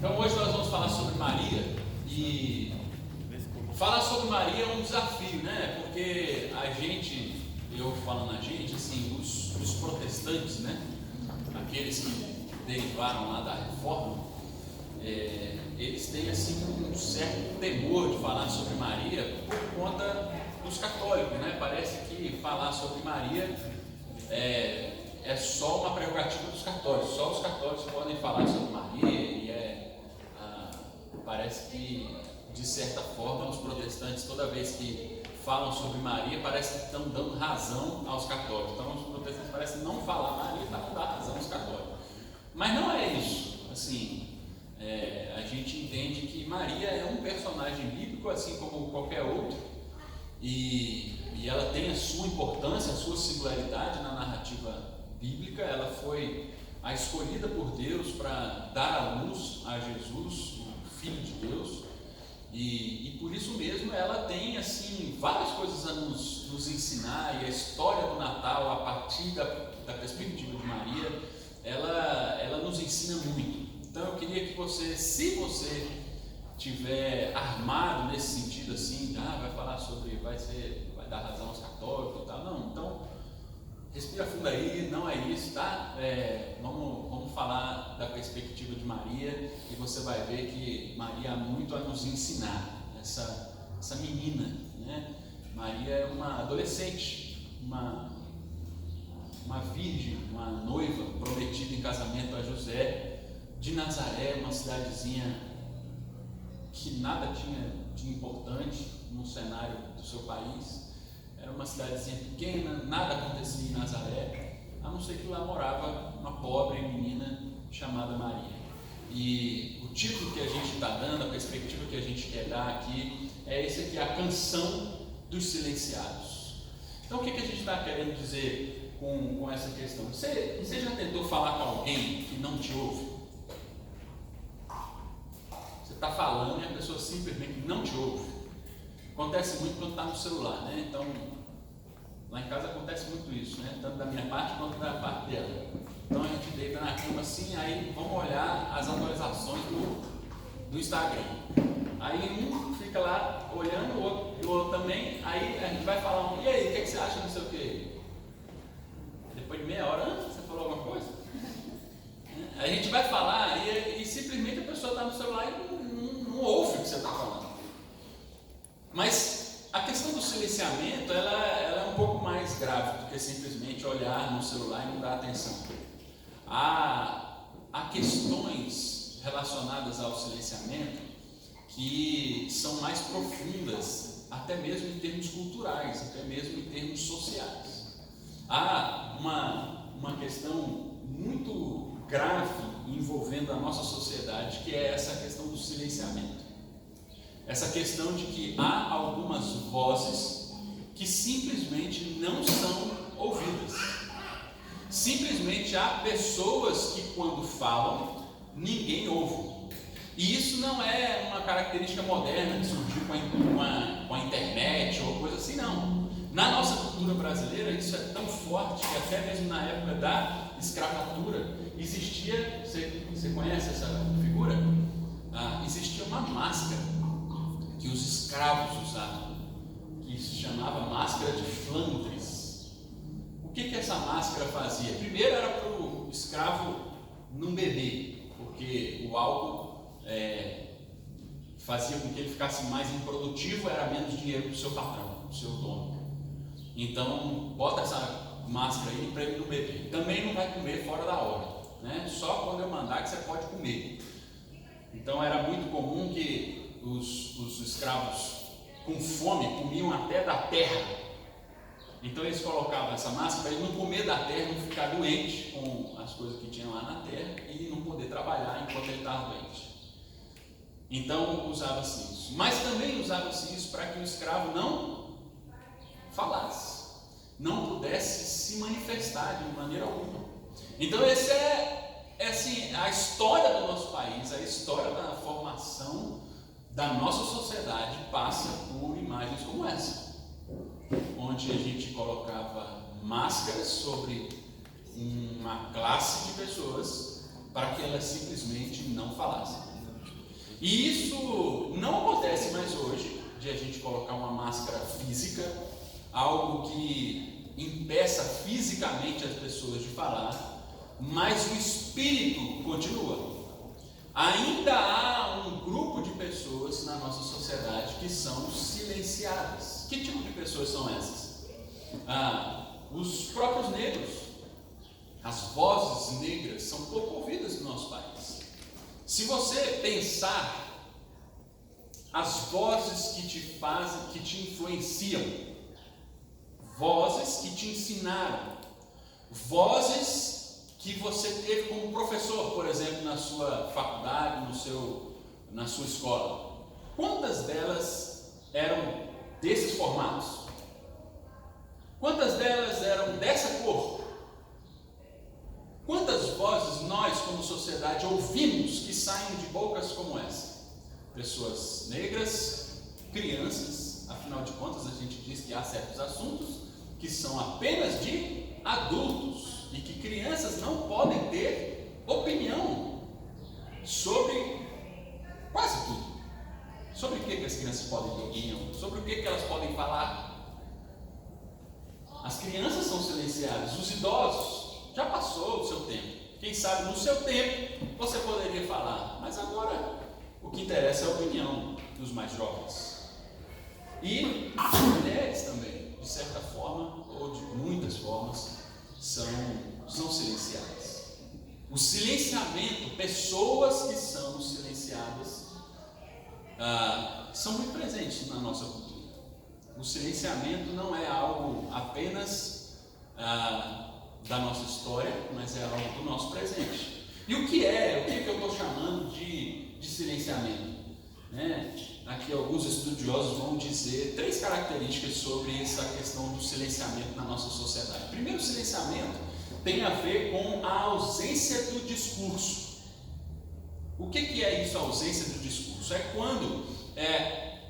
Então hoje nós vamos falar sobre Maria, e falar sobre Maria é um desafio, né? Porque eu falando a gente, assim, os protestantes, né? Aqueles que derivaram lá da Reforma, eles têm assim um certo temor de falar sobre Maria por conta dos católicos, né? Parece que falar sobre Maria é só uma prerrogativa dos católicos, só os católicos podem falar sobre Maria, parece que, de certa forma, os protestantes, toda vez que falam sobre Maria, parece que estão dando razão aos católicos. Então os protestantes parecem não falar Maria para não dar razão aos católicos. Mas não é isso. Assim, a gente entende que Maria é um personagem bíblico, assim como qualquer outro, e ela tem a sua importância, a sua singularidade na narrativa bíblica. Ela foi a escolhida por Deus para dar à luz a Jesus, o Filho de Deus, e por isso mesmo ela tem assim várias coisas a nos ensinar, e a história do Natal, a partir da perspectiva de Maria, ela nos ensina muito. Então eu queria que você, se você tiver armado nesse sentido assim, vai falar sobre, vai dar razão aos católicos e tal, não, então respira fundo aí, não é isso, tá? Vamos falar da perspectiva de Maria, e você vai ver que Maria há muito a nos ensinar. Essa menina, né? Maria é uma adolescente, uma virgem, uma noiva prometida em casamento a José, de Nazaré, uma cidadezinha que nada tinha de importante no cenário do seu país. Era uma cidadezinha pequena, nada acontecia em Nazaré, a não ser que lá morava uma pobre menina chamada Maria. E o título que a gente está dando, a perspectiva que a gente quer dar aqui, é esse aqui, a canção dos silenciados. Então o que a gente está querendo dizer com essa questão? Você já tentou falar com alguém que não te ouve? Você está falando e a pessoa simplesmente não te ouve. Acontece muito quando está no celular, né? Então, lá em casa acontece muito isso, né? Tanto da minha parte quanto da parte dela. Então a gente deita na cama assim, aí vamos olhar as atualizações do Instagram. Aí um fica lá olhando, o outro também, aí a gente vai falar, e aí, o que você acha, não sei o quê? Depois de meia hora, você falou alguma coisa? A gente vai falar e simplesmente a pessoa está no celular e não ouve o que você está falando. Mas a questão do silenciamento, ela é um pouco mais grave do que simplesmente olhar no celular e não dar atenção. Há questões relacionadas ao silenciamento que são mais profundas, até mesmo em termos culturais, até mesmo em termos sociais. Há uma questão muito grave envolvendo a nossa sociedade, que é essa questão do silenciamento. Essa questão de que há algumas vozes que simplesmente não são ouvidas. Simplesmente há pessoas que, quando falam, ninguém ouve. E isso não é uma característica moderna que surgiu com a internet ou coisa assim, não. Na nossa cultura brasileira, isso é tão forte que até mesmo na época da escravatura existia, você conhece essa figura? Existia uma máscara que os escravos usavam, que se chamava máscara de Flandres. O que essa máscara fazia? Primeiro era para o escravo não beber, porque o álcool fazia com que ele ficasse mais improdutivo, era menos dinheiro para o seu patrão, para o seu dono. Então, bota essa máscara aí para ele não beber. Também não vai comer fora da hora, né? Só quando eu mandar que você pode comer. Então era muito comum que os escravos com fome comiam até da terra. Então eles colocavam essa máscara para ele não comer da terra, não ficar doente com as coisas que tinham lá na terra e não poder trabalhar enquanto ele estava doente. Então usava-se isso. Mas também usava-se isso para que o escravo não falasse, não pudesse se manifestar de maneira alguma. Então esse é assim, a história do nosso país, a história da formação da nossa sociedade passa por imagens como essa, onde a gente colocava máscaras sobre uma classe de pessoas para que elas simplesmente não falassem. E isso não acontece mais hoje, de a gente colocar uma máscara física, algo que impeça fisicamente as pessoas de falar, mas o espírito continua. Ainda há um grupo de pessoas na nossa sociedade que são silenciadas. Que tipo de pessoas são essas? Os próprios negros. As vozes negras são pouco ouvidas no nosso país. Se você pensar, as vozes que te fazem, que te influenciam, vozes que te ensinaram, vozes que você teve como professor, por exemplo, na sua faculdade, na sua escola. Quantas delas eram desses formatos? Quantas delas eram dessa cor? Quantas vozes nós, como sociedade, ouvimos que saem de bocas como essa? Pessoas negras, crianças, afinal de contas a gente diz que há certos assuntos que são apenas de adultos e que crianças não podem ter opinião sobre quase tudo. Sobre o que as crianças podem ter opinião? Sobre o que elas podem falar? As crianças são silenciadas, os idosos, já passou o seu tempo. Quem sabe no seu tempo você poderia falar, mas agora o que interessa é a opinião dos mais jovens. E as mulheres também, de certa forma, ou de muitas formas, são silenciadas. O silenciamento, pessoas que são silenciadas, são muito presentes na nossa cultura. O silenciamento não é algo apenas da nossa história, mas é algo do nosso presente. E o que eu estou chamando de silenciamento? Aqui alguns estudiosos vão dizer 3 características sobre essa questão do silenciamento na nossa sociedade. Primeiro, o silenciamento tem a ver com a ausência do discurso. O que é isso, a ausência do discurso? É quando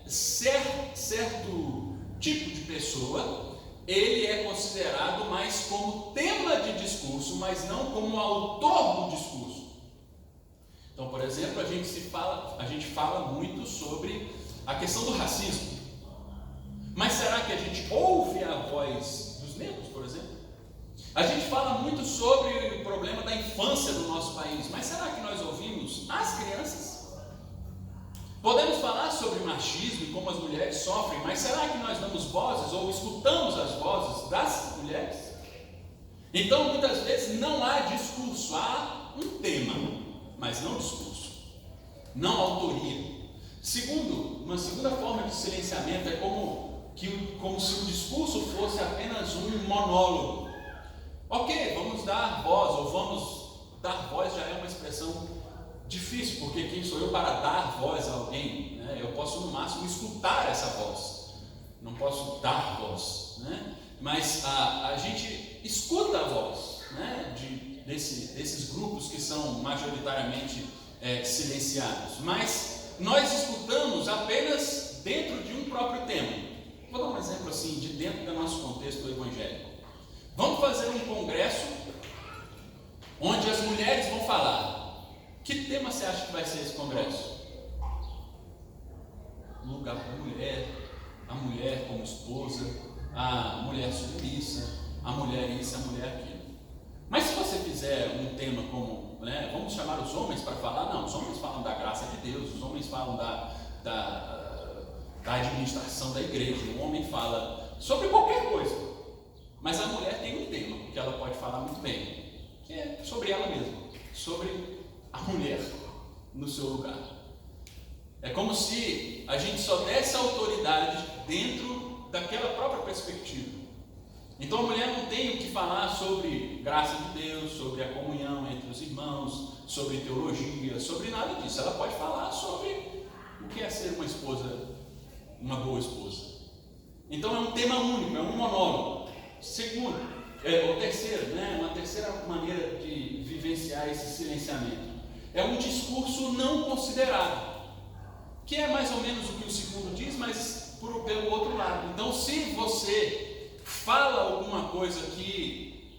certo tipo de pessoa ele é considerado mais como tema de discurso, mas não como autor do discurso. Então, por exemplo, a gente fala muito sobre a questão do racismo. Mas será que a gente ouve a voz dos negros, por exemplo? A gente fala muito sobre o problema da infância do nosso país, mas será que nós ouvimos as crianças? Podemos falar sobre machismo e como as mulheres sofrem, mas será que nós damos vozes ou escutamos as vozes das mulheres? Então, muitas vezes não há discurso, há um tema, mas não discurso, não autoria. Uma segunda forma de silenciamento é como se o discurso fosse apenas um monólogo. Ok, vamos dar voz, ou vamos dar voz já é uma expressão difícil, porque quem sou eu para dar voz a alguém? Eu posso no máximo escutar essa voz, não posso dar voz, mas a gente escuta a voz desses grupos que são majoritariamente silenciados, mas nós escutamos apenas dentro de um próprio tema. Vou dar um exemplo assim, de dentro do nosso contexto evangélico. Vamos fazer um congresso onde as mulheres vão falar. Que tema você acha que vai ser esse congresso? O lugar da mulher, a mulher como esposa, a mulher submissa, a mulher isso, a mulher aquilo. Mas se você fizer um tema como, vamos chamar os homens para falar, não, os homens falam da graça de Deus, os homens falam da administração da igreja, o homem fala sobre qualquer coisa, mas a mulher tem um tema que ela pode falar muito bem, que é sobre ela mesma, sobre a mulher no seu lugar. É como se a gente só desse autoridade dentro daquela própria perspectiva. Então a mulher não tem o que falar sobre graça de Deus, sobre a comunhão entre os irmãos, sobre teologia, sobre nada disso. Ela pode falar sobre o que é ser uma esposa, uma boa esposa. Então é um tema único, é um monólogo. Segundo, ou terceiro, uma terceira maneira de vivenciar esse silenciamento é um discurso não considerado, que é mais ou menos o que o segundo diz, mas pelo outro lado. Então, se você fala alguma coisa que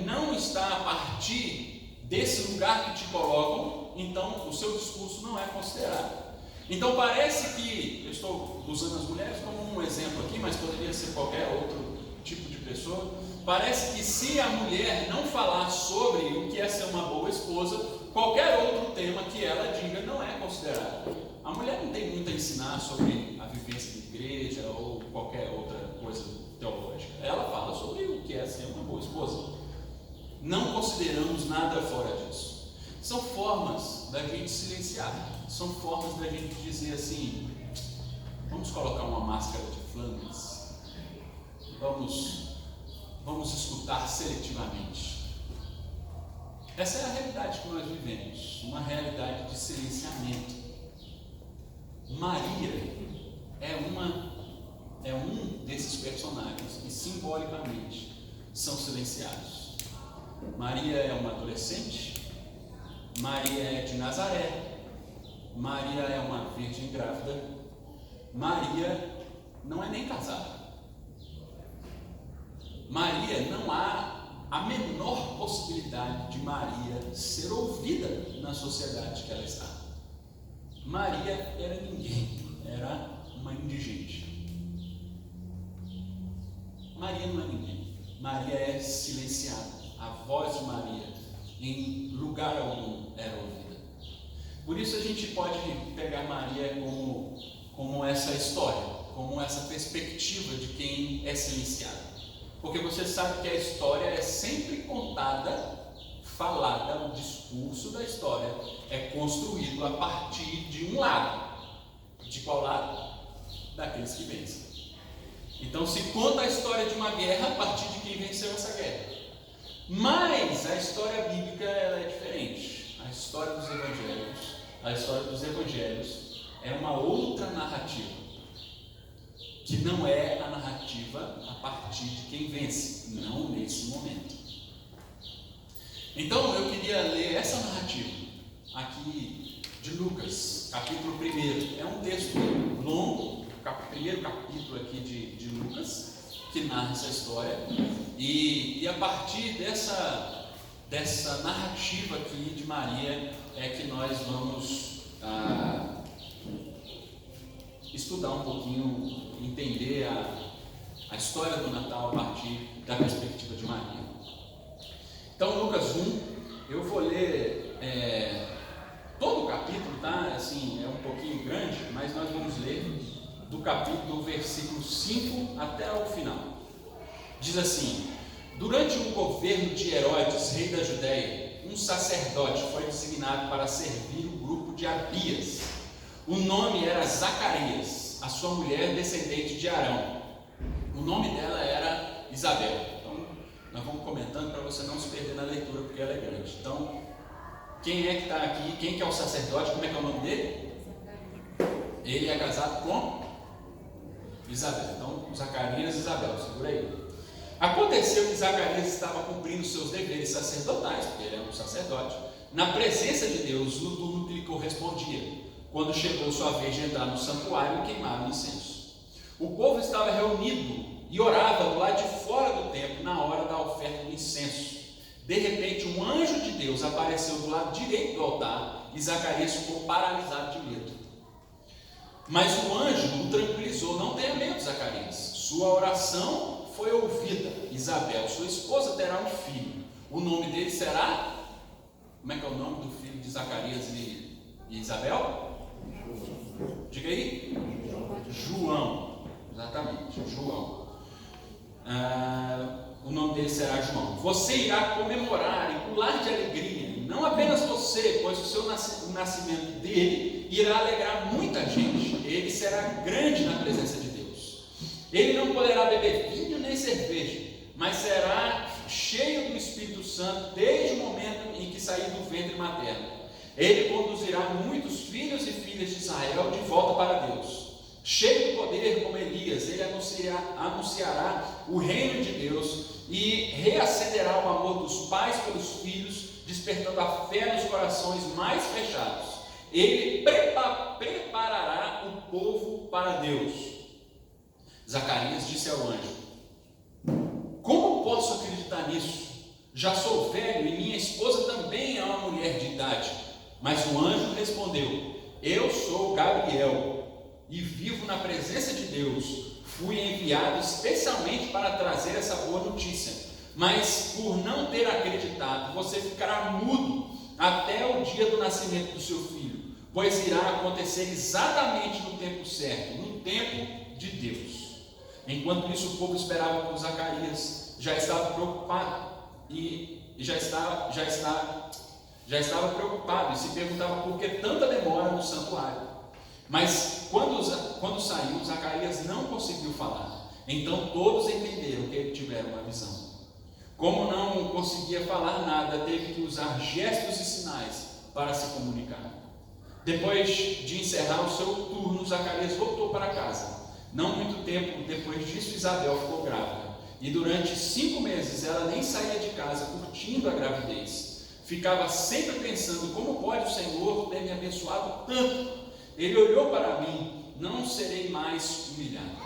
não está a partir desse lugar que te colocam, então o seu discurso não é considerado. Então parece que, eu estou usando as mulheres como um exemplo aqui, mas poderia ser qualquer outro tipo de pessoa. Parece que se a mulher não falar sobre o que é ser uma boa esposa, qualquer outro tema que ela diga não é considerado. A mulher não tem muito a ensinar sobre a vivência de igreja ou qualquer outra coisa teológica. Ela fala sobre o que é ser uma boa esposa. Não consideramos nada fora disso. São formas da gente silenciar. São formas da gente dizer assim: vamos colocar uma máscara de Flanders. Vamos escutar seletivamente. Essa é a realidade que nós vivemos. Uma realidade de silenciamento. Maria é um desses personagens que simbolicamente são silenciados. Maria é uma adolescente, Maria é de Nazaré, Maria é uma virgem grávida, Maria não é nem casada. Maria, não há a menor possibilidade de Maria ser ouvida na sociedade que ela está. Maria era ninguém, era uma indigente. Maria não é ninguém, Maria é silenciada. A voz de Maria em lugar algum era ouvida. Por isso a gente pode pegar Maria como essa história, como essa perspectiva de quem é silenciado. Porque você sabe que a história é sempre contada, falada, o discurso da história é construído a partir de um lado. De qual lado? Daqueles que vencem. Então se conta a história de uma guerra a partir de quem venceu essa guerra. Mas a história bíblica ela é diferente. A história dos evangelhos é uma outra narrativa, que não é a narrativa a partir de quem vence, não nesse momento. Então eu queria ler essa narrativa aqui de Lucas, capítulo 1. É um texto longo, o primeiro capítulo aqui de Lucas, que narra essa história, e a partir dessa narrativa aqui de Maria é que nós vamos estudar um pouquinho, entender a história do Natal a partir da perspectiva de Maria. Então, Lucas 1, eu vou ler todo o capítulo, tá? Assim, é um pouquinho grande, mas nós vamos ler do capítulo, do versículo 5 até o final. Diz assim: durante o governo de Herodes, rei da Judéia, um sacerdote foi designado para servir o grupo de Abias. O nome era Zacarias, a sua mulher descendente de Arão. O nome dela era Isabel. Então, nós vamos comentando para você não se perder na leitura, porque ela é grande. Então, quem é que está aqui? Quem que é o sacerdote? Como é que é o nome dele? Ele é casado com Isabel. Então, Zacarias e Isabel, segura aí. Aconteceu que Zacarias estava cumprindo seus deveres sacerdotais, porque ele era um sacerdote, na presença de Deus, no turno que lhe correspondia, quando chegou sua vez de entrar no santuário e queimar o incenso. O povo estava reunido e orava do lado de fora do templo na hora da oferta do incenso. De repente, um anjo de Deus apareceu do lado direito do altar e Zacarias ficou paralisado de medo. Mas o anjo o tranquilizou: não tenha medo, Zacarias, sua oração foi ouvida. Isabel, sua esposa, terá um filho. O nome dele será... Como é que é o nome do filho de Zacarias e Isabel? Diga aí. João. Exatamente, João. O nome dele será João. Você irá comemorar e pular de alegria. Não apenas você, pois o nascimento dele irá alegrar muita gente. Ele será grande na presença de Deus. Ele não poderá beber vinho nem cerveja, mas será cheio do Espírito Santo desde o momento em que sair do ventre materno. Ele conduzirá muitos filhos e filhas de Israel de volta para Deus. Cheio de poder como Elias, ele anunciará o reino de Deus e reacenderá o amor dos pais pelos filhos, despertando a fé nos corações mais fechados. Ele preparará o povo para Deus. Zacarias disse ao anjo: como posso acreditar nisso? Já sou velho e minha esposa também é verdade. Mas o anjo respondeu: eu sou Gabriel e vivo na presença de Deus. Fui enviado especialmente para trazer essa boa notícia. Mas por não ter acreditado, você ficará mudo até o dia do nascimento do seu filho, pois irá acontecer exatamente no tempo certo, no tempo de Deus. Enquanto isso, o povo esperava por Zacarias. Já estava preocupado e preocupado e se perguntava por que tanta demora no santuário. Mas quando saiu, Zacarias não conseguiu falar. Então todos entenderam que ele tivera uma visão. Como não conseguia falar nada, teve que usar gestos e sinais para se comunicar. Depois de encerrar o seu turno, Zacarias voltou para casa. Não muito tempo depois disso, Isabel ficou grávida. E durante 5 meses ela nem saía de casa curtindo a gravidez. Ficava sempre pensando: como pode o Senhor ter me abençoado tanto? Ele olhou para mim, não serei mais humilhado.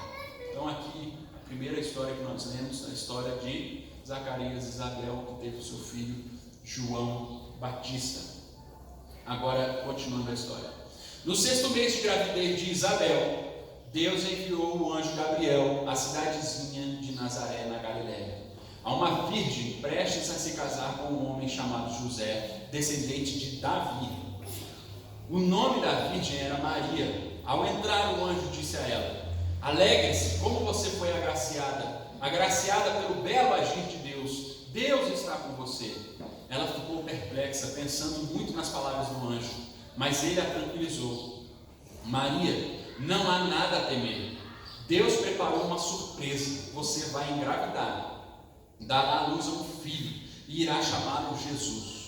Então aqui, a primeira história que nós lemos, a história de Zacarias e Isabel, que teve o seu filho João Batista. Agora, continuando a história. No 6º mês de gravidez de Isabel, Deus enviou o anjo Gabriel à cidadezinha de Nazaré, na Galiléia, a uma virgem prestes a se casar com um homem chamado José, descendente de Davi. O nome da virgem era Maria. Ao entrar, o anjo disse a ela: alegre-se, como você foi agraciada pelo belo agir de Deus. Deus está com você. Ela ficou perplexa, pensando muito nas palavras do anjo, mas ele a tranquilizou: Maria, não há nada a temer. Deus preparou uma surpresa. Você vai engravidar, dará à luz a um filho e irá chamá-lo Jesus.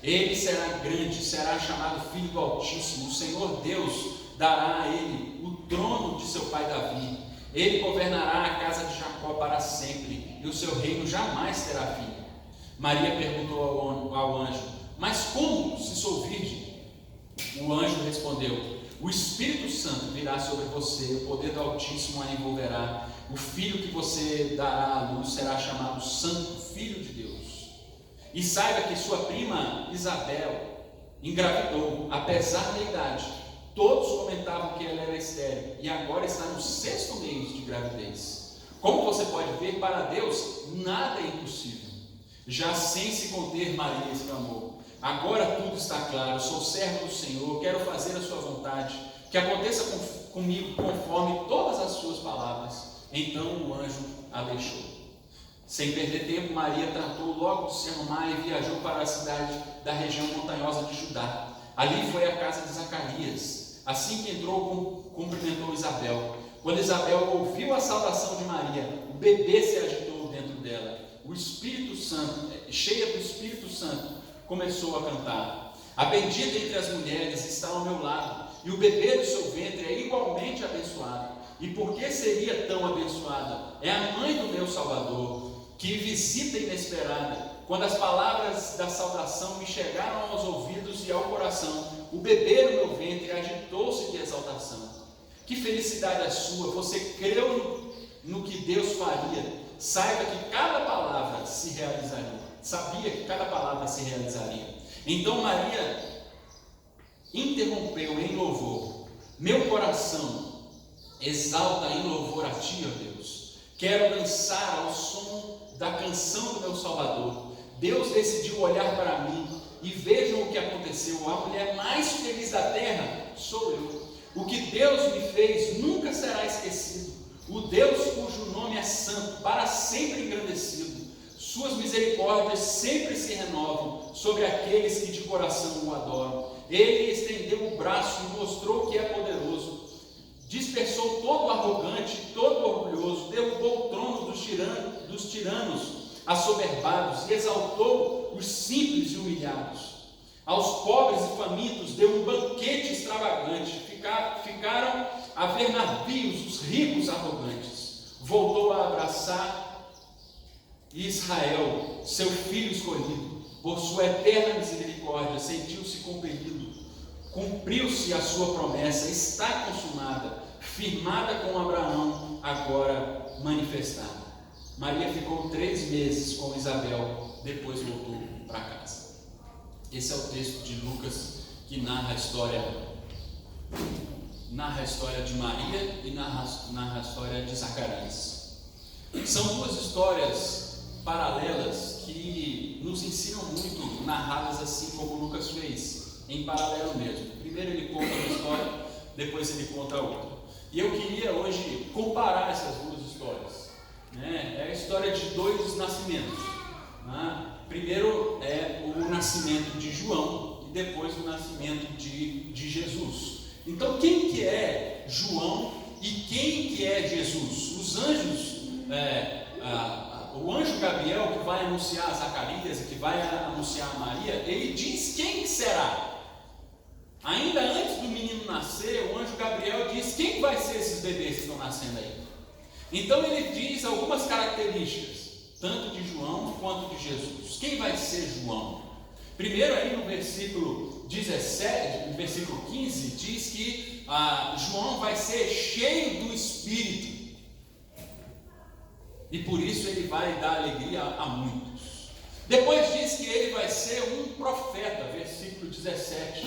Ele será grande, será chamado Filho do Altíssimo. O Senhor Deus dará a ele o trono de seu pai Davi. Ele governará a casa de Jacó para sempre, e o seu reino jamais terá fim. Maria perguntou ao anjo: mas como, se sou virgem? O anjo respondeu: o Espírito Santo virá sobre você, o poder do Altíssimo a envolverá. O filho que você dará à luz será chamado Santo Filho de Deus. E saiba que sua prima Isabel engravidou, apesar da idade. Todos comentavam que ela era estéril e agora está no 6º mês de gravidez. Como você pode ver, para Deus nada é impossível. Já sem se conter, Maria exclamou: agora tudo está claro, sou servo do Senhor, quero fazer a sua vontade, que aconteça comigo conforme todas as suas palavras. Então o anjo a deixou. Sem perder tempo, Maria tratou logo de se arrumar e viajou para a cidade da região montanhosa de Judá. Ali foi à casa de Zacarias. Assim que entrou, cumprimentou Isabel. Quando Isabel ouviu a saudação de Maria, o bebê se agitou dentro dela. O Espírito Santo, cheia do Espírito Santo, começou a cantar: a bendita entre as mulheres está ao meu lado, e o bebê do seu ventre é igualmente abençoado. E por que seria tão abençoada? É a mãe do meu Salvador, que visita inesperada. Quando as palavras da saudação me chegaram aos ouvidos e ao coração, o bebê no meu ventre agitou-se de exaltação. Que felicidade a sua! Você creu no que Deus faria. Saiba que cada palavra se realizaria. Sabia que cada palavra se realizaria. Então Maria interrompeu em louvor: meu coração exalta em louvor a ti, ó Deus. Quero dançar ao som da canção do meu Salvador. Deus decidiu olhar para mim e vejam o que aconteceu. A mulher mais feliz da terra sou eu. O que Deus me fez nunca será esquecido. O Deus cujo nome é santo, para sempre engrandecido. Suas misericórdias sempre se renovam sobre aqueles que de coração o adoram. Ele estendeu o braço e mostrou que é poderoso. Dispersou todo arrogante, todo orgulhoso, derrubou o trono dos tiranos assoberbados e exaltou os simples e humilhados. Aos pobres e famintos deu um banquete extravagante. Ficaram a ver navios os ricos arrogantes. Voltou a abraçar Israel, seu filho escolhido. Por sua eterna misericórdia sentiu-se compelido. Cumpriu-se a sua promessa, está consumada, firmada com Abraão, agora manifestada. Maria ficou 3 meses com Isabel, depois voltou para casa. Esse é o texto de Lucas que narra a história de Maria e narra a história de Zacarias. São duas histórias paralelas que nos ensinam muito, narradas assim como Lucas fez, em paralelo mesmo. Primeiro ele conta uma história, depois ele conta outra. E eu queria hoje comparar essas duas histórias. É a história de dois nascimentos. Primeiro é o nascimento de João e depois o nascimento de Jesus. Então quem que é João e quem que é Jesus? Os anjos, o anjo Gabriel que vai anunciar a Zacarias e que vai anunciar a Maria, ele diz quem será. Ainda antes do menino nascer, o anjo Gabriel diz quem vai ser esses bebês que estão nascendo aí. Então ele diz algumas características, tanto de João quanto de Jesus. Quem vai ser João? Primeiro aí no versículo 17, no versículo 15, diz que João vai ser cheio do Espírito. E por isso ele vai dar alegria a muitos. Depois diz que ele vai ser um profeta, versículo 17.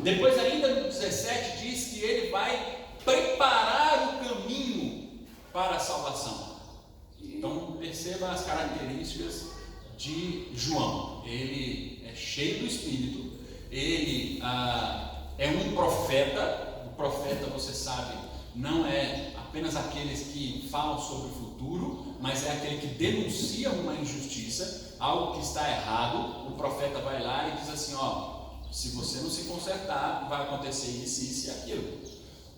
Depois ainda no 17 diz que ele vai preparar o caminho para a salvação. Então perceba as características de João. Ele é cheio do Espírito, ele é um profeta. O profeta, você sabe, não é apenas aqueles que falam sobre o futuro, mas é aquele que denuncia uma injustiça, algo que está errado. O profeta vai lá e diz assim: se você não se consertar, vai acontecer isso, isso e aquilo.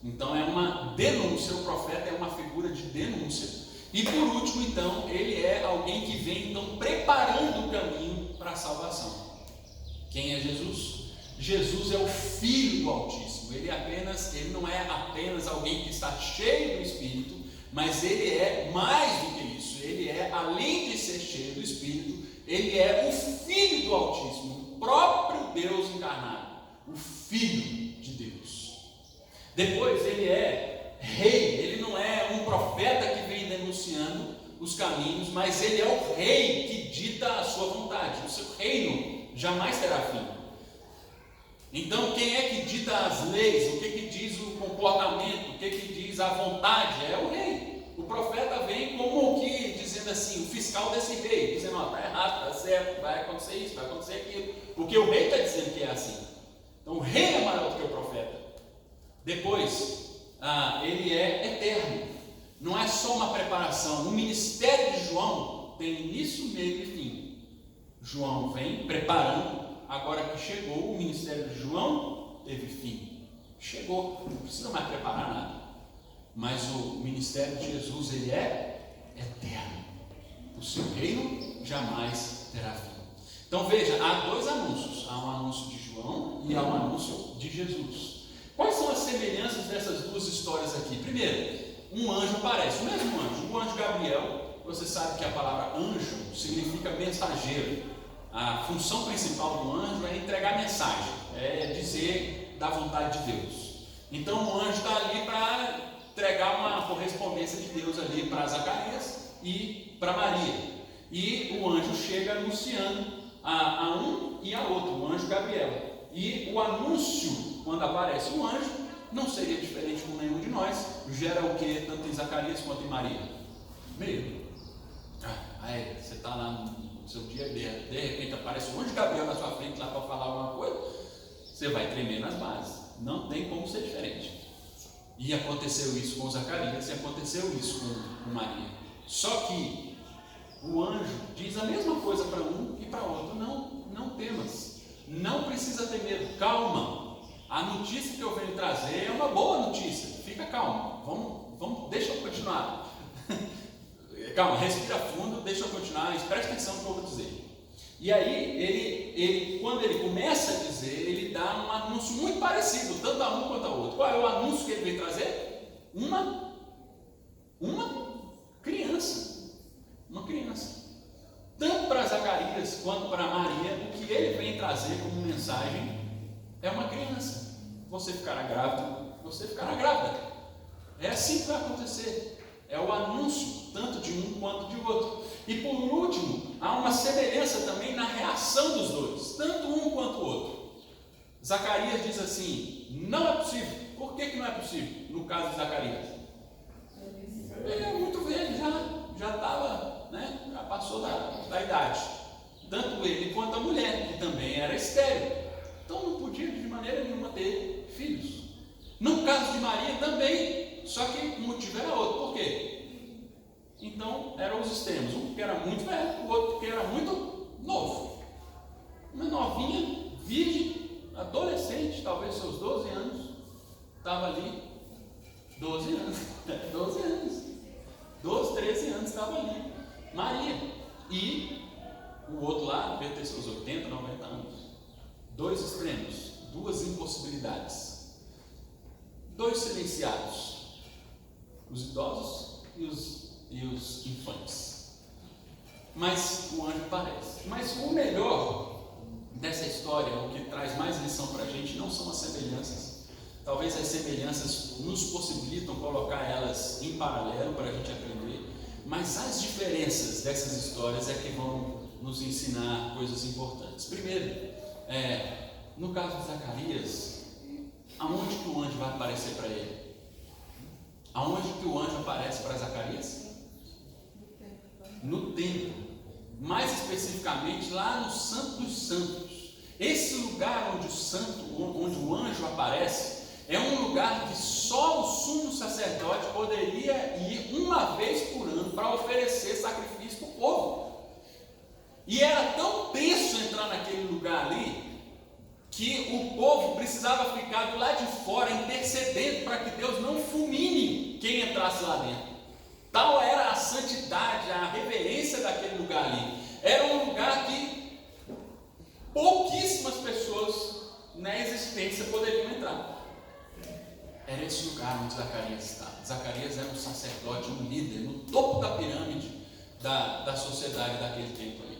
Então é uma denúncia. O profeta é uma figura de denúncia. E por último, então, ele é alguém que vem então preparando o caminho para a salvação. Quem é Jesus? Jesus é o Filho do Altíssimo. Ele não é apenas alguém que está cheio do Espírito, mas ele é mais do que isso. Ele é, além de ser cheio do Espírito, ele é o Filho do Altíssimo, o próprio Deus encarnado, o Filho de Deus. Depois ele é rei. Ele não é um profeta que vem denunciando os caminhos, mas ele é o rei que dita a sua vontade. O seu reino jamais terá fim. Então quem é que dita as leis? O que diz o comportamento? O que diz a vontade? É o rei. O profeta vem como que dizendo assim, o fiscal desse rei, dizendo: está errado, está certo, vai acontecer isso, vai acontecer aquilo, porque o rei está dizendo que é assim. Então o rei é maior do que o profeta. Depois, ele é eterno. Não é só uma preparação. O ministério de João tem início, meio e fim. João vem preparando. Agora que chegou, o ministério de João teve fim. Chegou, não precisa mais preparar nada. Mas o ministério de Jesus, ele é eterno. O seu reino jamais terá fim. Então veja, há dois anúncios. Há um anúncio de João e há um anúncio de Jesus. Quais são as semelhanças dessas duas histórias aqui? Primeiro, um anjo aparece, o mesmo anjo, o anjo Gabriel. Você sabe que a palavra anjo significa mensageiro. A função principal do anjo é entregar mensagem, é dizer da vontade de Deus. Então o anjo está ali para entregar uma correspondência de Deus ali para Zacarias e para Maria. E o anjo chega anunciando a um e a outro, o anjo Gabriel. E o anúncio, quando aparece um anjo, não seria diferente com nenhum de nós. Gera o que tanto em Zacarias quanto em Maria? Medo. Aí você está lá no seu dia, de repente aparece um anjo Gabriel na sua frente lá para falar alguma coisa, você vai tremer nas bases. Não tem como ser diferente. E aconteceu isso com Zacarias e aconteceu isso com Maria. Só que o anjo diz a mesma coisa para um e para outro: não temas, não precisa ter medo, calma. A notícia que eu venho trazer é uma boa notícia, fica calmo, vamos, deixa eu continuar. Calma, respira fundo, deixa eu continuar, preste atenção no que eu vou dizer. E aí, ele, quando ele começa a dizer, ele dá um anúncio muito parecido, tanto a um quanto ao outro. Qual é o anúncio que ele veio trazer? Uma criança. Uma criança. Tanto para Zacarias quanto para Maria, o que ele vem trazer como mensagem é uma criança. Você ficará grávida, você ficará grávida. É assim que vai acontecer. É o anúncio, tanto de um quanto de outro. E por último, há uma semelhança também na reação dos dois, tanto um quanto o outro. Zacarias diz assim: não é possível. Por que não é possível? No caso de Zacarias, ele é muito velho, já estava, né? Já passou da idade. Tanto ele quanto a mulher, que também era estéril. Então não podia de maneira nenhuma ter filhos. No caso de Maria também, só que o motivo era outro. Por quê? Então eram os extremos. Um que era muito velho, o outro que era muito novo. Uma novinha, virgem, adolescente, talvez seus 12 anos, estava ali, 12 anos, 12, 13 anos estava ali, Maria. E o outro lado devia ter seus 80, 90 anos. Dois extremos, duas impossibilidades, dois silenciados, os idosos e os infantes. Mas o anjo aparece. Mas o melhor dessa história, o que traz mais lição para a gente, não são as semelhanças. Talvez as semelhanças nos possibilitam colocar elas em paralelo para a gente aprender, mas as diferenças dessas histórias é que vão nos ensinar coisas importantes. Primeiro, no caso de Zacarias, aonde que o anjo vai aparecer para ele? Aonde que o anjo aparece para Zacarias? No templo, mais especificamente lá no Santo dos Santos. Esse lugar onde o anjo aparece, é um lugar que só o sumo sacerdote poderia ir uma vez por ano para oferecer sacrifício para o povo. E era tão tenso entrar naquele lugar ali, que o povo precisava ficar do lado de fora intercedendo para que Deus não fulmine quem entrasse lá dentro. Tal era a santidade, a reverência daquele lugar ali. Era um lugar que pouquíssimas pessoas na existência poderiam entrar. Era esse lugar onde Zacarias estava. Zacarias era um sacerdote, um líder, no topo da pirâmide da sociedade daquele tempo ali.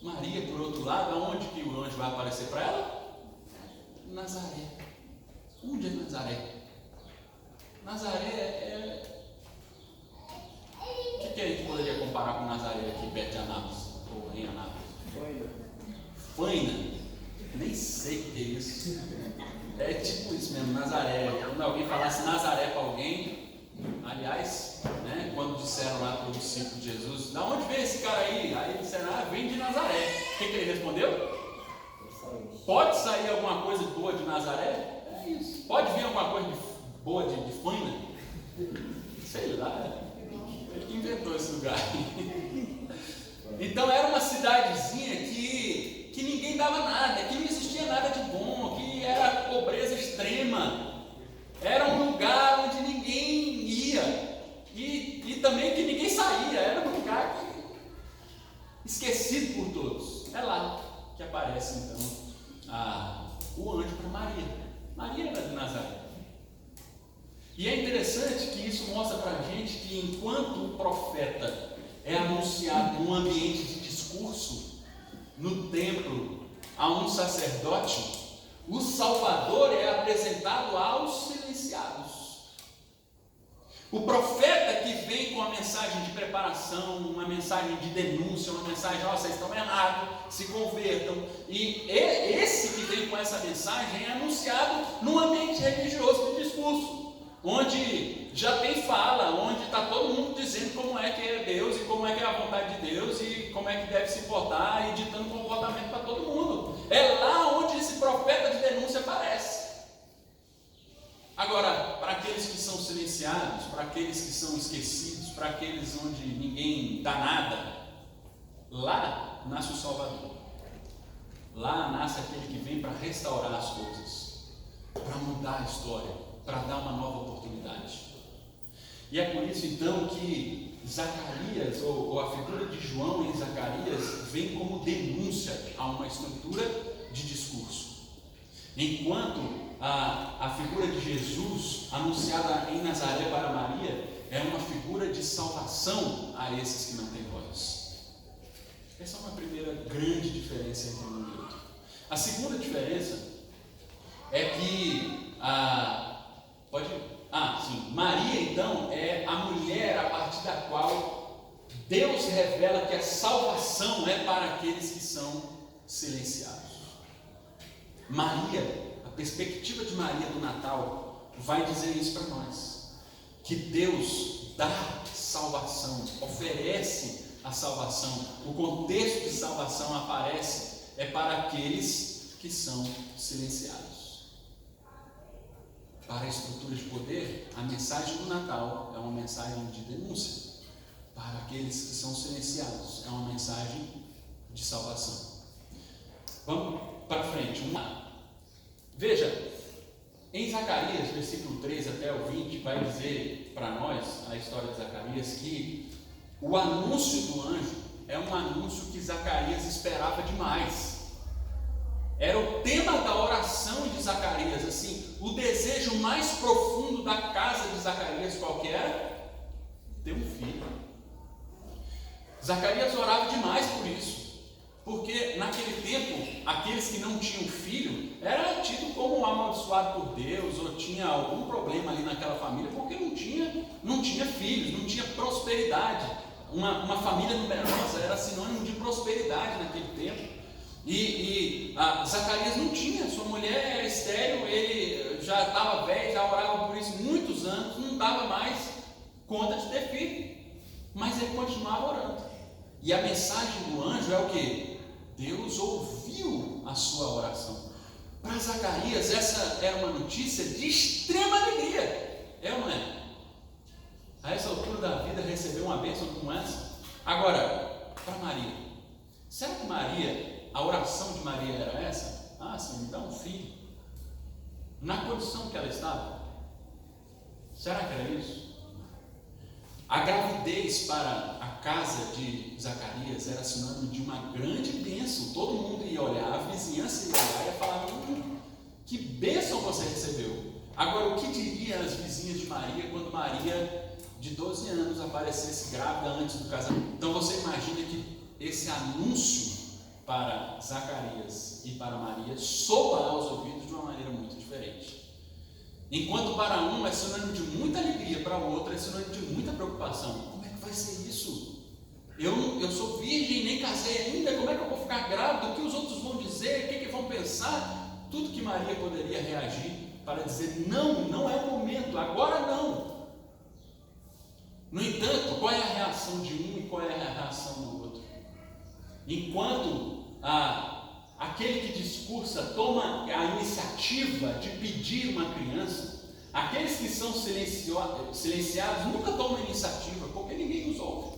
Maria, por outro lado, aonde que o anjo vai aparecer para ela? Nazaré. Onde é Nazaré? Nazaré é... O que a gente poderia comparar com Nazaré aqui perto de Anápolis? Ou em Anápolis? Faina. Nem sei o que é isso. É tipo isso mesmo, Nazaré. Quando alguém falasse Nazaré para alguém, aliás, né, quando disseram lá para o discípulo de Jesus: da onde vem esse cara aí? Aí disseram: vem de Nazaré. O que ele respondeu? Pode sair alguma coisa boa de Nazaré? É isso. Pode vir alguma coisa boa de Faina? Sei lá. Ele que inventou esse lugar. Então era uma cidadezinha que ninguém dava nada, que não existia nada de bom, que era pobreza extrema. Era um lugar onde ninguém ia e também que ninguém saía. Era um lugar esquecido por todos. É lá que aparece então o anjo para Maria. Maria era de Nazaré. E é interessante que isso mostra para a gente que enquanto o profeta é anunciado num ambiente de discurso, no templo, a um sacerdote, o Salvador é apresentado aos silenciados. O profeta que vem com a mensagem de preparação, uma mensagem de denúncia, uma mensagem: vocês estão errados, se convertam. E esse que vem com essa mensagem é anunciado num ambiente religioso de discurso, onde já tem fala, onde está todo mundo dizendo como é que é Deus e como é que é a vontade de Deus e como é que deve se portar e ditando comportamento para todo mundo. É lá onde esse profeta de denúncia aparece. Agora, para aqueles que são silenciados, para aqueles que são esquecidos, para aqueles onde ninguém dá nada, lá nasce o Salvador. Lá nasce aquele que vem para restaurar as coisas, para mudar a história, para dar uma nova oportunidade. E é por isso então que Zacarias, ou a figura de João em Zacarias, vem como denúncia a uma estrutura de discurso. Enquanto a figura de Jesus, anunciada em Nazaré para Maria, é uma figura de salvação a esses que não têm voz. Essa é uma primeira grande diferença entre um e outro. A segunda diferença é que Maria então é a mulher a partir da qual Deus revela que a salvação é para aqueles que são silenciados. Maria, a perspectiva de Maria do Natal vai dizer isso para nós, que Deus dá salvação, oferece a salvação. O contexto de salvação aparece para aqueles que são silenciados. Para a estrutura de poder, a mensagem do Natal é uma mensagem de denúncia. Para aqueles que são silenciados, é uma mensagem de salvação. Vamos para frente. Veja, em Zacarias, versículo 13 até o 20, vai dizer para nós, a história de Zacarias, que o anúncio do anjo é um anúncio que Zacarias esperava demais. Era o tema da oração de Zacarias, assim, o desejo mais profundo da casa de Zacarias, qual que era? Ter um filho. Zacarias orava demais por isso. Porque naquele tempo, aqueles que não tinham filho, era tido como amaldiçoado por Deus, ou tinha algum problema ali naquela família, porque não tinha filhos, não tinha prosperidade. Uma família numerosa era sinônimo de prosperidade naquele tempo. E Zacarias não tinha, sua mulher era estéril, ele já estava velho, já orava por isso muitos anos, não dava mais conta de ter filho. Mas ele continuava orando. E a mensagem do anjo é o quê? Deus ouviu a sua oração. Para Zacarias, essa era uma notícia de extrema alegria. É ou não é? A essa altura da vida, receber uma bênção como essa. Agora, para Maria, será que Maria, a oração de Maria era essa? Senhor, me dá um filho. Na condição que ela estava? Será que era isso? A gravidez para a casa de Zacarias era sinônimo de uma grande bênção. Todo mundo ia olhar, a vizinhança ia olhar e ia falar: que bênção você recebeu. Agora, o que diriam as vizinhas de Maria quando Maria, de 12 anos, aparecesse grávida antes do casamento? Então você imagina que esse anúncio para Zacarias e para Maria soa aos ouvidos de uma maneira muito diferente. Enquanto para um é sinônimo de muita alegria, para o outro é sinônimo de muita preocupação. Como é que vai ser isso? Eu sou virgem, nem casei ainda, como é que eu vou ficar grávida? O que os outros vão dizer? O que vão pensar? Tudo que Maria poderia reagir para dizer: não é o momento, agora não. No entanto, qual é a reação de um e qual é a reação do outro? Enquanto aquele que discursa toma a iniciativa de pedir uma criança, aqueles que são silenciados nunca tomam a iniciativa, porque ninguém os ouve.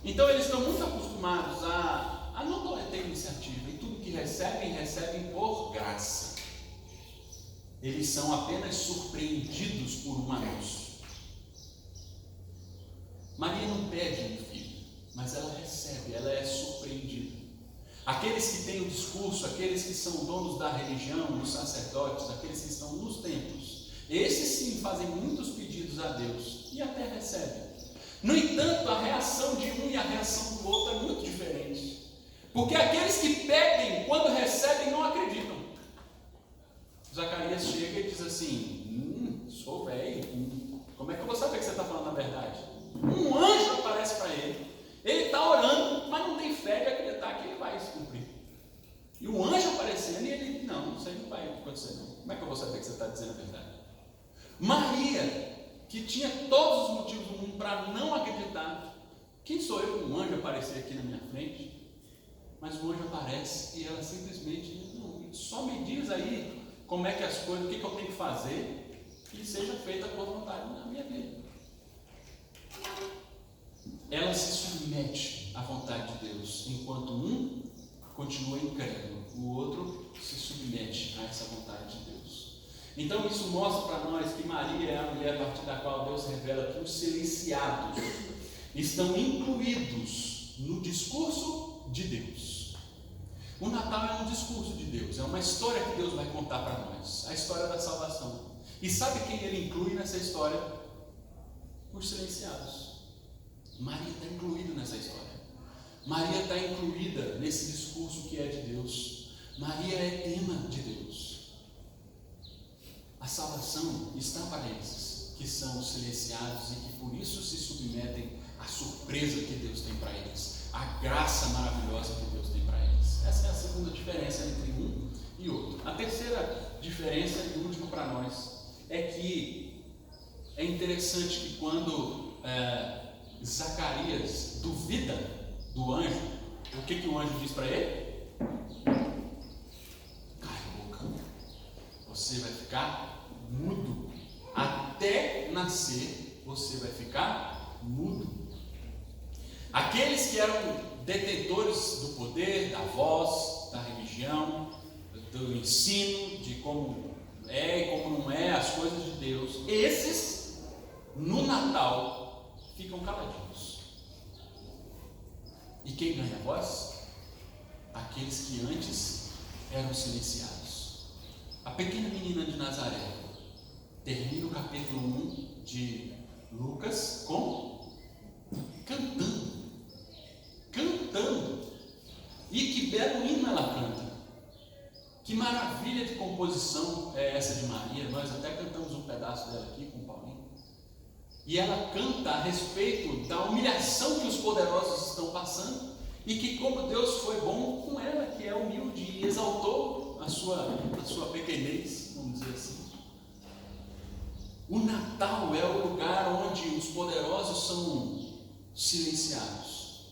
Então eles estão muito acostumados a não ter iniciativa, e tudo que recebem por graça. Eles são apenas surpreendidos por um anúncio. Maria não pede um filho, mas ela recebe, ela é surpreendida. Aqueles que têm o discurso, aqueles que são donos da religião, os sacerdotes, aqueles que estão nos templos, esses sim fazem muitos pedidos a Deus e até recebem. No entanto, a reação de um e a reação do outro é muito diferente. Porque aqueles que pedem, quando recebem, não acreditam. Zacarias chega e diz assim: sou velho, como é que eu vou saber que você está falando a verdade? Um anjo aparece para ele. Ele está orando, mas não tem fé de acreditar que ele vai se cumprir. E o anjo aparecendo e ele: não, isso aí não vai acontecer não. Como é que eu vou saber que você está dizendo a verdade? Maria, que tinha todos os motivos do mundo para não acreditar: quem sou eu para um anjo aparecer aqui na minha frente? Mas o anjo aparece e ela simplesmente: não, só me diz aí como é que as coisas, o que eu tenho que fazer, que seja feita a tua vontade na minha vida. Ela se submete à vontade de Deus, enquanto um continua incrédulo, o outro se submete a essa vontade de Deus. Então isso mostra para nós que Maria é a mulher a partir da qual Deus revela que os silenciados estão incluídos no discurso de Deus. O Natal é um discurso de Deus, é uma história que Deus vai contar para nós, a história da salvação. E sabe quem ele inclui nessa história? Os silenciados. Maria está incluída nessa história. Maria está incluída nesse discurso que é de Deus. Maria é tema de Deus. A salvação está para esses que são silenciados e que por isso se submetem à surpresa que Deus tem para eles, à graça maravilhosa que Deus tem para eles. Essa é a segunda diferença entre um e outro. A terceira diferença, e última para nós, é que é interessante que quando Zacarias duvida do anjo, o que o anjo diz para ele? Cala a boca, você vai ficar mudo, até nascer você vai ficar mudo. Aqueles que eram detentores do poder, da voz, da religião, do ensino, de como é e como não é as coisas de Deus, esses no Natal ficam caladinhos. E quem ganha a voz? Aqueles que antes eram silenciados. A pequena menina de Nazaré termina o capítulo 1 de Lucas com cantando. E que belo hino ela canta. Que maravilha de composição é essa de Maria. Nós até cantamos um pedaço dela aqui com o Paulinho. E ela canta a respeito da humilhação que os poderosos estão passando, e que como Deus foi bom com ela, que é humilde, e exaltou a sua pequenez, vamos dizer assim. O Natal é o lugar onde os poderosos são silenciados,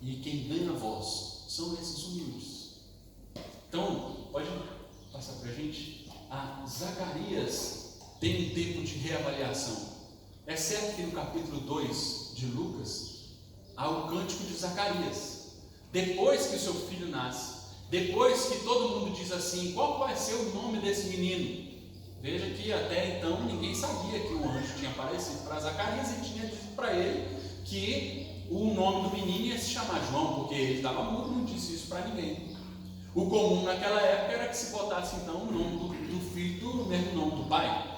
e quem ganha a voz são esses humildes. Então, pode passar para a gente? Zacarias tem um tempo de reavaliação. É certo que no capítulo 2 de Lucas há o cântico de Zacarias. Depois que o seu filho nasce, depois que todo mundo diz assim: qual vai ser o nome desse menino? Veja que até então ninguém sabia que o anjo tinha aparecido para Zacarias e tinha dito para ele que o nome do menino ia se chamar João, porque ele estava mudo, não disse isso para ninguém. O comum naquela época era que se botasse então o nome do filho do mesmo nome do pai.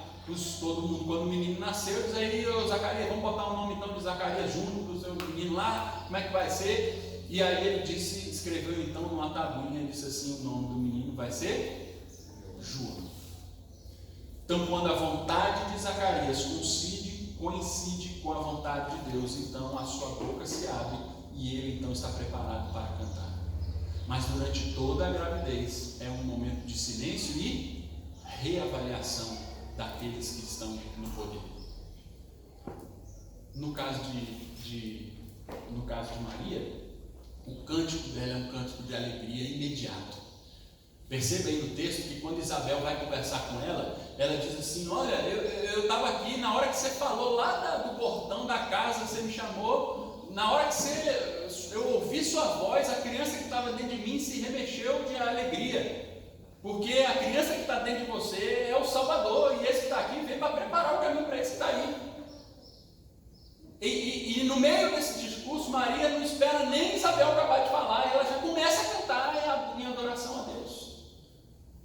Todo mundo, quando o menino nasceu, diz aí: Zacarias, vamos botar o nome então de Zacarias junto do seu menino lá, como é que vai ser? E aí ele escreveu então numa tabuinha, disse assim: o nome do menino vai ser João. Então, quando a vontade de Zacarias coincide com a vontade de Deus, então a sua boca se abre e ele então está preparado para cantar. Mas durante toda a gravidez é um momento de silêncio e reavaliação daqueles que estão no poder. No caso de Maria, o cântico dela é um cântico de alegria imediato. Perceba aí no texto que quando Isabel vai conversar com ela, ela diz assim: olha, eu estava aqui na hora que você falou lá do portão da casa, você me chamou, na hora que eu ouvi sua voz, a criança que estava dentro de mim se remexeu de alegria, porque a criança que está dentro de você é o Salvador, e esse que está aqui veio para preparar o caminho para esse que está aí. E no meio desse discurso, Maria não espera nem Isabel acabar de falar, ela já começa a cantar em adoração a Deus.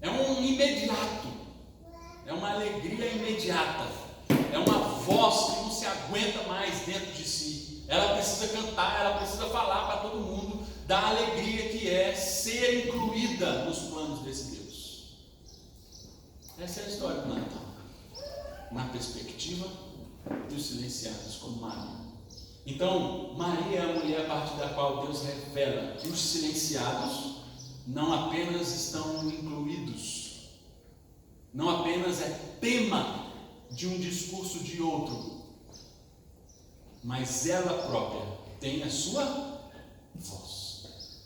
É um imediato, é uma alegria imediata, é uma voz que não se aguenta mais dentro de si. Ela precisa cantar, ela precisa falar para todo mundo da alegria que é ser incluída nos planos desse Deus. Essa é a história do Natal, na perspectiva dos silenciados, como Maria. Então, Maria é a mulher a partir da qual Deus revela que os silenciados não apenas estão incluídos, não apenas é tema de um discurso de outro, mas ela própria tem a sua voz.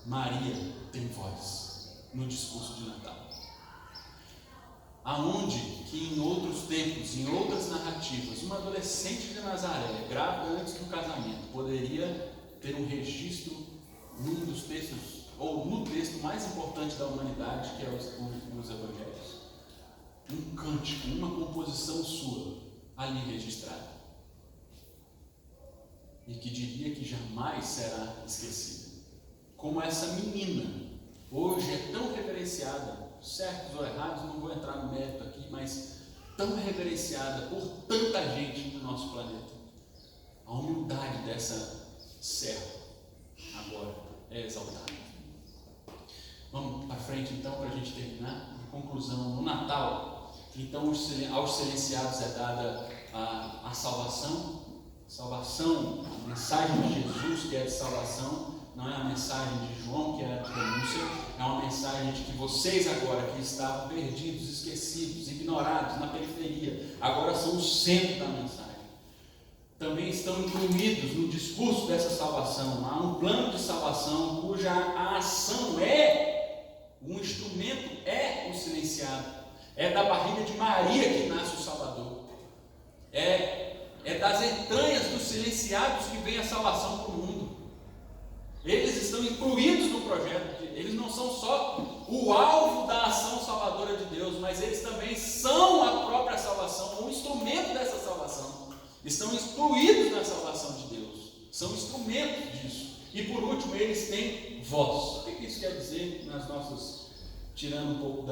Maria tem voz no discurso de Natal. Aonde que em outros tempos, em outras narrativas, uma adolescente de Nazaré, grávida antes do casamento, poderia ter um registro num dos textos, ou no texto mais importante da humanidade, que é os Evangelhos. Um cântico, uma composição sua ali registrada. E que diria que jamais será esquecida. Como essa menina, hoje é tão reverenciada, certos ou errados, não vou entrar no mérito aqui, mas tão reverenciada por tanta gente no nosso planeta. A humildade dessa serva agora é exaltada. Vamos para frente então, para a gente terminar. Em conclusão, no Natal, então aos silenciados é dada a salvação, a mensagem de Jesus, que é de salvação, não é a mensagem de João, que é a de renúncia. é uma mensagem de que vocês agora que estavam perdidos, esquecidos, ignorados, na periferia, agora são o centro da mensagem. Também estão incluídos no discurso dessa salvação. Há um plano de salvação cuja a ação um instrumento é o silenciado. É da barriga de Maria que nasce o Salvador. É das entranhas dos silenciados que vem a salvação para o mundo. Eles estão incluídos no projeto. Eles não são só o alvo da ação salvadora de Deus, mas eles também são a própria salvação, um instrumento dessa salvação. Estão incluídos na salvação de Deus. São instrumentos disso. E por último, eles têm voz. O que isso quer dizer nas nossas, tirando um pouco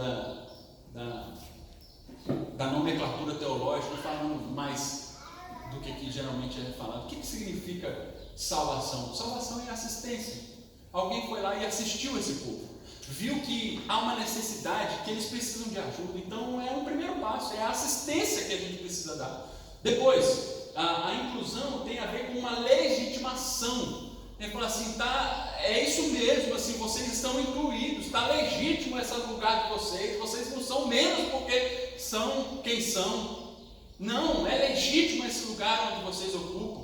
da nomenclatura teológica, falando mais do que geralmente é falado. O que significa salvação? Salvação é assistência. Alguém foi lá e assistiu esse povo. Viu que há uma necessidade, que eles precisam de ajuda. Então é um primeiro passo, é a assistência que a gente precisa dar. Depois, a inclusão tem a ver com uma legitimação. Ele fala assim, é isso mesmo, assim, vocês estão incluídos, está legítimo esse lugar de vocês não são menos porque são quem são. Não, é legítimo esse lugar onde vocês ocupam.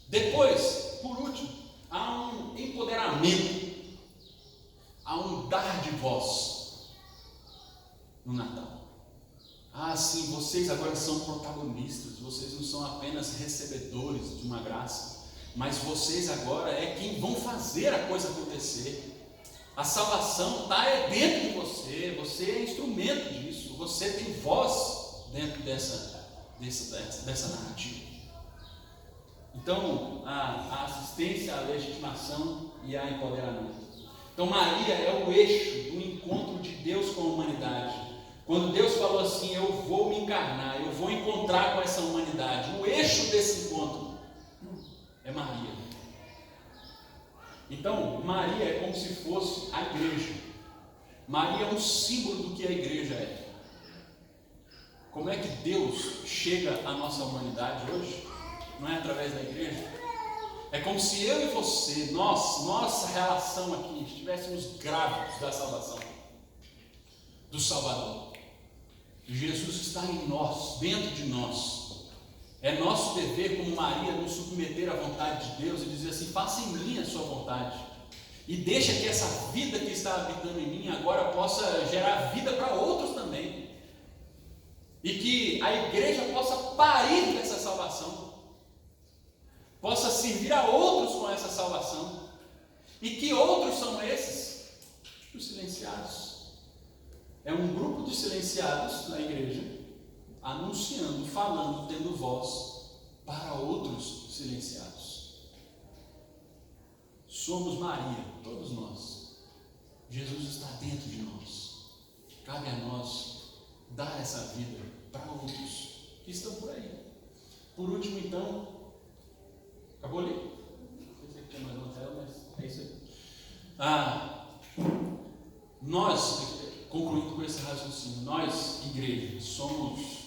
Depois, por último, há um empoderamento, há um dar de voz no Natal. Sim, vocês agora são protagonistas, vocês não são apenas recebedores de uma graça, mas vocês agora é quem vão fazer a coisa acontecer. A salvação está dentro de você, você é instrumento disso, você tem voz dentro dessa narrativa. Então, a assistência, a legitimação e a empoderamento. Então, Maria é o eixo do encontro de Deus com a humanidade. Quando Deus falou assim, eu vou me encarnar, eu vou encontrar com essa humanidade, o eixo desse encontro é Maria. Então, Maria é como se fosse a igreja. Maria é um símbolo do que a igreja é. Como é que Deus chega à nossa humanidade hoje? Não é através da igreja? É como se eu e você, nossa relação aqui, estivéssemos grávidos da salvação, do Salvador. Jesus está em nós, dentro de nós. É nosso dever, como Maria, nos submeter à vontade de Deus e dizer assim, faça em mim a sua vontade. E deixa que essa vida que está habitando em mim agora possa gerar vida para outros também. E que a igreja possa parir dessa salvação. Possa servir a outros com essa salvação. E que outros são esses? Os silenciados. É um grupo de silenciados na igreja, anunciando, falando, tendo voz para outros silenciados. Somos Maria, todos nós. Jesus está dentro de nós. Cabe a nós dar essa vida para outros que estão por aí. Por último, então, acabou ali? Não sei se tinha mais uma tela, mas é isso aí. Nós, concluindo com esse raciocínio, nós, igreja, somos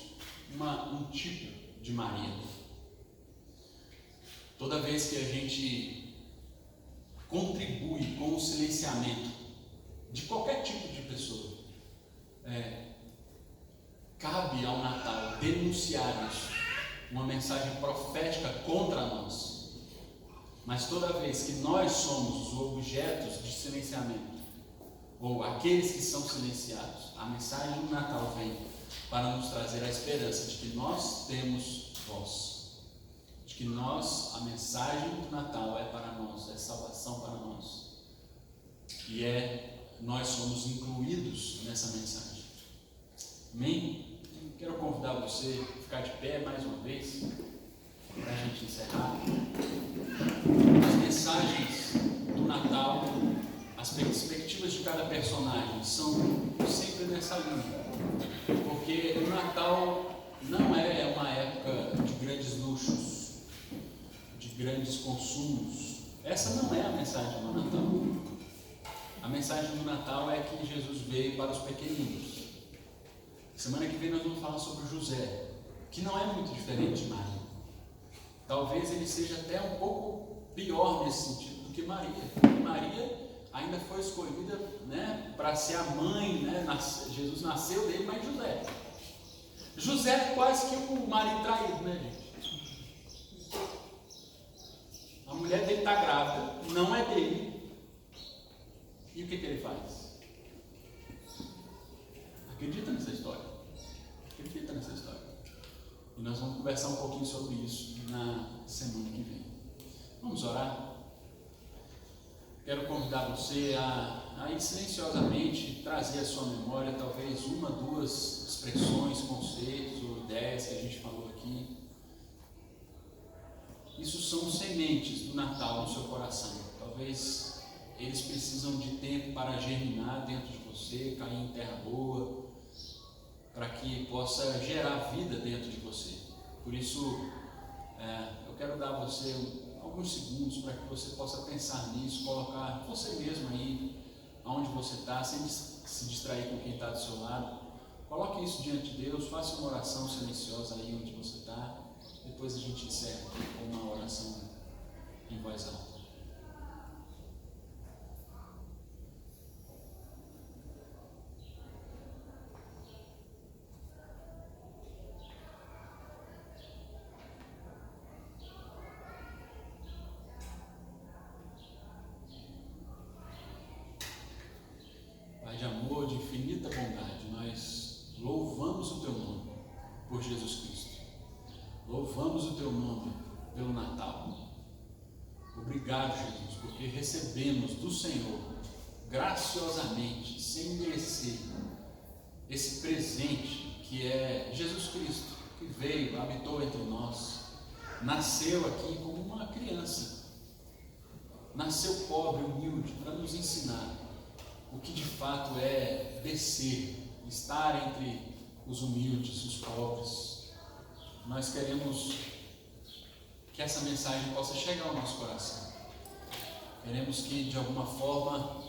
um tipo de Maria. Toda vez que a gente contribui com o silenciamento de qualquer tipo de pessoa, cabe ao Natal denunciar isso, uma mensagem profética contra nós. Mas toda vez que nós somos os objetos de silenciamento, ou aqueles que são silenciados, a mensagem do Natal vem para nos trazer a esperança de que nós temos voz, de que a mensagem do Natal é para nós, é salvação para nós, e nós somos incluídos nessa mensagem. Amém? Quero convidar você a ficar de pé mais uma vez, para a gente encerrar. As mensagens do Natal, as perspectivas de cada personagem são sempre nessa linha, porque o Natal não é uma época de grandes luxos, de grandes consumos. Essa não é a mensagem do Natal. A mensagem do Natal é que Jesus veio para os pequeninos. Semana que vem nós vamos falar sobre José, que não é muito diferente de Maria. Talvez ele seja até um pouco pior nesse sentido do que Maria. Maria ainda foi escolhida, né, para ser a mãe, né? Jesus nasceu dele, mas José. José é quase que o marido traído, né, gente? A mulher dele está grávida, não é dele. E o que ele faz? Acredita nessa história? Acredita nessa história? E nós vamos conversar um pouquinho sobre isso na semana que vem. Vamos orar? Quero convidar você a ir silenciosamente trazer à sua memória talvez uma, duas expressões, conceitos ou ideias que a gente falou aqui. Isso são sementes do Natal no seu coração. Talvez eles precisam de tempo para germinar dentro de você, cair em terra boa, para que possa gerar vida dentro de você. Por isso, eu quero dar a você alguns segundos para que você possa pensar nisso, colocar você mesmo aí, onde você está, sem se distrair com quem está do seu lado. Coloque isso diante de Deus, faça uma oração silenciosa aí onde você está. Depois a gente encerra aqui com uma oração em voz alta. Pai de amor, de infinita bondade, nós louvamos o Teu nome por Jesus Cristo. Louvamos o Teu nome pelo Natal. Obrigado, Jesus, porque recebemos do Senhor, graciosamente, sem merecer, esse presente que é Jesus Cristo, que veio, habitou entre nós, nasceu aqui como uma criança, nasceu pobre, humilde, para nos ensinar o que de fato é descer, estar entre os humildes, os pobres. Nós queremos que essa mensagem possa chegar ao nosso coração. Queremos que, de alguma forma,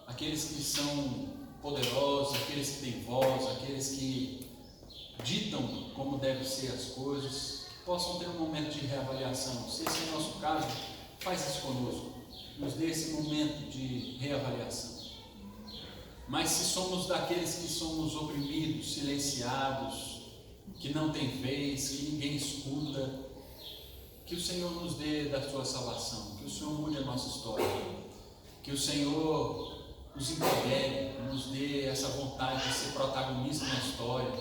aqueles que são poderosos, aqueles que têm voz, aqueles que ditam como devem ser as coisas, possam ter um momento de reavaliação. Se esse é o nosso caso, faz isso conosco. Nos dê esse momento de reavaliação. Mas se somos daqueles que somos oprimidos, silenciados, que não tem vez, que ninguém escuta, que o Senhor nos dê da sua salvação, que o Senhor mude a nossa história, que o Senhor nos empodere, nos dê essa vontade de ser protagonista na história,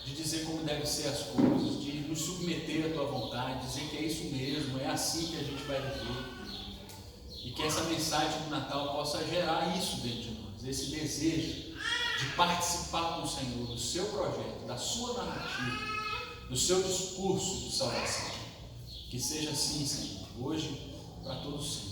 de dizer como devem ser as coisas, de nos submeter à tua vontade, dizer que é isso mesmo, é assim que a gente vai viver. E que essa mensagem do Natal possa gerar isso dentro de nós, esse desejo de participar com o Senhor do seu projeto, da sua narrativa, do seu discurso de salvação. Que seja assim, Senhor, hoje, para todos sempre.